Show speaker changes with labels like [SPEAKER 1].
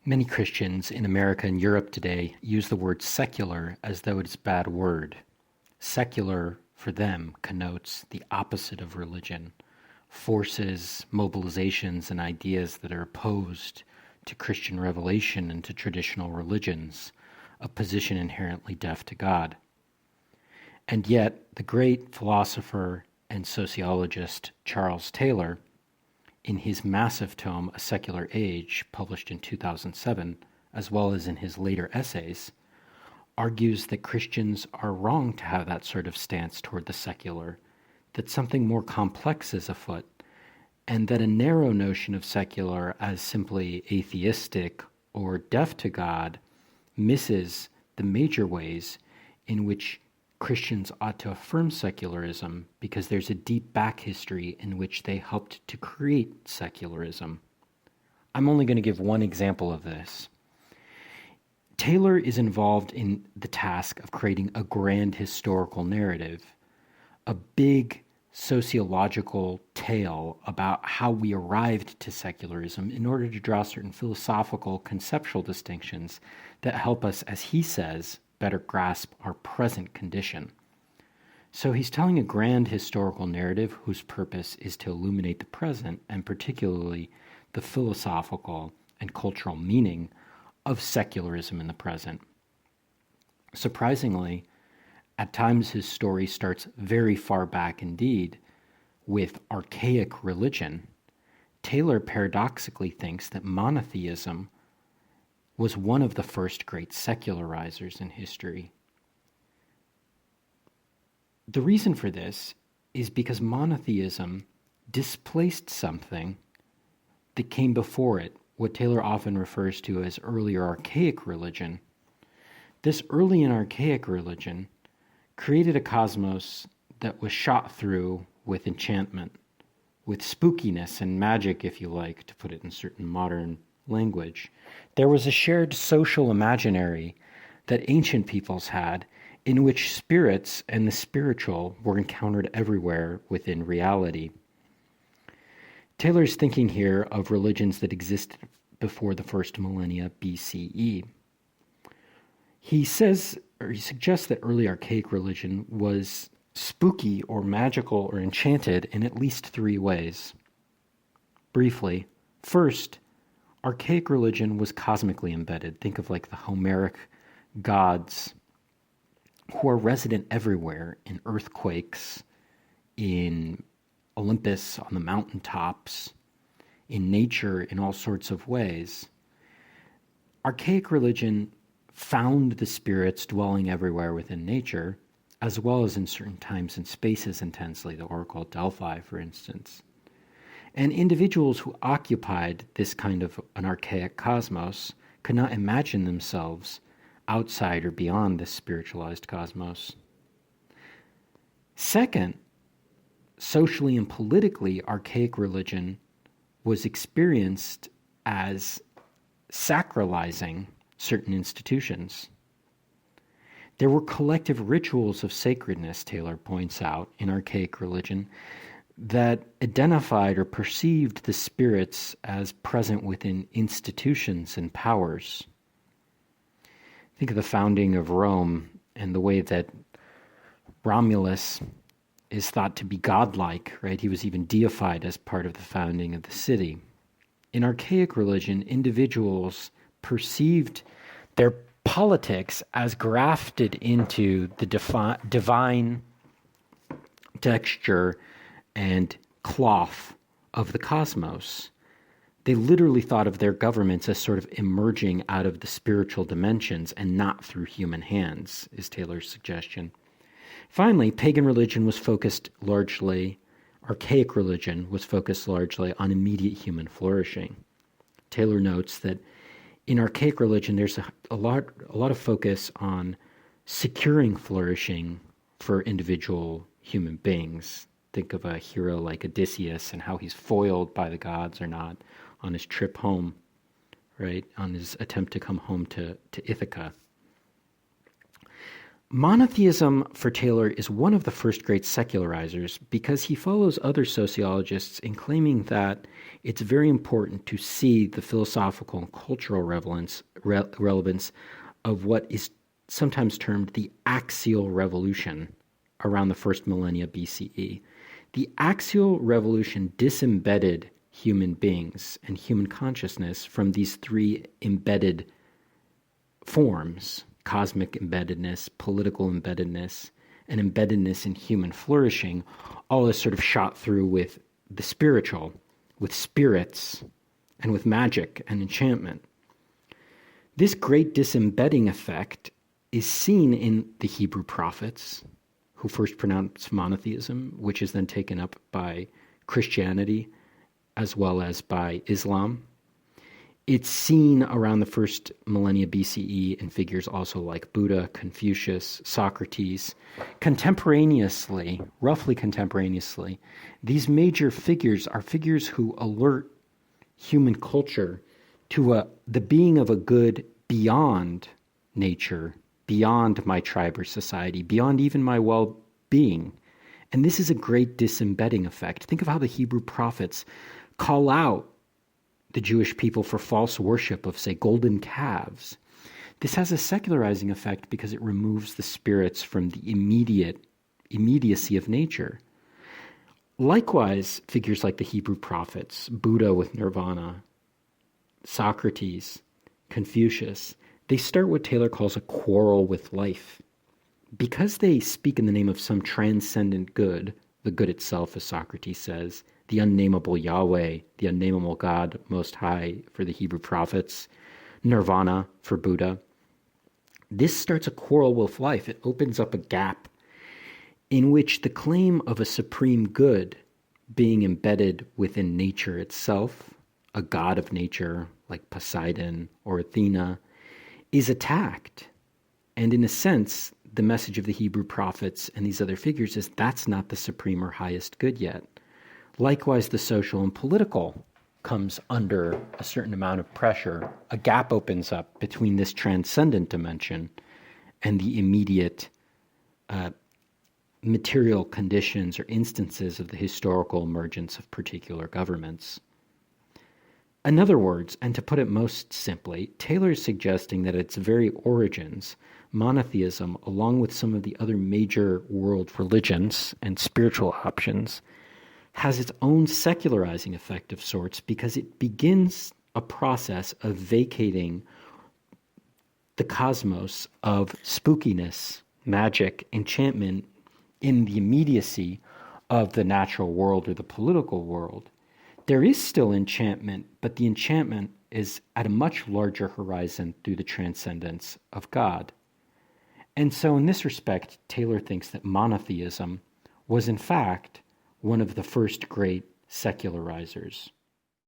[SPEAKER 1] Many Christians in America and Europe today use the word secular as though it's a bad word. Secular, for them, connotes the opposite of religion, forces, mobilizations, and ideas that are opposed to Christian revelation and to traditional religions, a position inherently deaf to God. And yet, the great philosopher and sociologist Charles Taylor, in his massive tome, A Secular Age, published in 2007, as well as in his later essays, argues that Christians are wrong to have that sort of stance toward the secular, that something more complex is afoot, and that a narrow notion of secular as simply atheistic or deaf to God misses the major ways in which Christians ought to affirm secularism, because there's a deep back history in which they helped to create secularism. I'm only going to give one example of this. Taylor is involved in the task of creating a grand historical narrative, a big sociological tale about how we arrived to secularism in order to draw certain philosophical conceptual distinctions that help us, as he says, better grasp our present condition. So he's telling a grand historical narrative whose purpose is to illuminate the present, and particularly the philosophical and cultural meaning of secularism in the present. Surprisingly, at times his story starts very far back indeed with archaic religion. Taylor paradoxically thinks that monotheism was one of the first great secularizers in history. The reason for this is because monotheism displaced something that came before it, what Taylor often refers to as earlier archaic religion. This early and archaic religion created a cosmos that was shot through with enchantment, with spookiness and magic, if you like, to put it in certain modern language. There was a shared social imaginary that ancient peoples had, in which spirits and the spiritual were encountered everywhere within reality. Taylor's thinking here of religions that existed before the first millennia BCE. He says, or he suggests, that early archaic religion was spooky or magical or enchanted in at least three ways. Briefly, first, archaic religion was cosmically embedded. Think of like the Homeric gods who are resident everywhere, in earthquakes, in Olympus, on the mountaintops, in nature, in all sorts of ways. Archaic religion found the spirits dwelling everywhere within nature, as well as in certain times and spaces intensely, the Oracle at Delphi, for instance. And individuals who occupied this kind of an archaic cosmos could not imagine themselves outside or beyond this spiritualized cosmos. Second, socially and politically, archaic religion was experienced as sacralizing certain institutions. There were collective rituals of sacredness, Taylor points out, in archaic religion that identified or perceived the spirits as present within institutions and powers. Think of the founding of Rome and the way that Romulus is thought to be godlike, right? He was even deified as part of the founding of the city. In archaic religion, individuals perceived their politics as grafted into the divine texture and cloth of the cosmos. They literally thought of their governments as sort of emerging out of the spiritual dimensions and not through human hands, is Taylor's suggestion. Finally, pagan religion was focused largely, archaic religion was focused largely on immediate human flourishing. Taylor notes that in archaic religion, there's a lot of focus on securing flourishing for individual human beings. Think of a hero like Odysseus and how he's foiled by the gods or not on his trip home, right? On his attempt to come home to Ithaca. Monotheism for Taylor is one of the first great secularizers because he follows other sociologists in claiming that it's very important to see the philosophical and cultural relevance of what is sometimes termed the axial revolution around the first millennia BCE. The axial revolution disembedded human beings and human consciousness from these three embedded forms: cosmic embeddedness, political embeddedness, and embeddedness in human flourishing, all is sort of shot through with the spiritual, with spirits, and with magic and enchantment. This great disembedding effect is seen in the Hebrew prophets, who first pronounced monotheism, which is then taken up by Christianity as well as by Islam. It's seen around the first millennia BCE in figures also like Buddha, Confucius, Socrates. Contemporaneously, roughly contemporaneously, these major figures are figures who alert human culture to the being of a good beyond nature, beyond my tribe or society, beyond even my well-being. And this is a great disembedding effect. Think of how the Hebrew prophets call out the Jewish people for false worship of, say, golden calves. This has a secularizing effect because it removes the spirits from the immediacy of nature. Likewise, figures like the Hebrew prophets, Buddha with nirvana, Socrates, Confucius, they start what Taylor calls a quarrel with life. Because they speak in the name of some transcendent good, the good itself, as Socrates says, the unnameable Yahweh, the unnameable God Most High for the Hebrew prophets, nirvana for Buddha. This starts a quarrel with life. It opens up a gap in which the claim of a supreme good being embedded within nature itself, a god of nature like Poseidon or Athena, is attacked. And in a sense, the message of the Hebrew prophets and these other figures is that's not the supreme or highest good yet. Likewise, the social and political comes under a certain amount of pressure. A gap opens up between this transcendent dimension and the immediate material conditions or instances of the historical emergence of particular governments. In other words, and to put it most simply, Taylor is suggesting that at its very origins, monotheism, along with some of the other major world religions and spiritual options, has its own secularizing effect of sorts because it begins a process of vacating the cosmos of spookiness, magic, enchantment in the immediacy of the natural world or the political world. There is still enchantment, but the enchantment is at a much larger horizon through the transcendence of God. And so in this respect, Taylor thinks that monotheism was in fact one of the first great secularizers.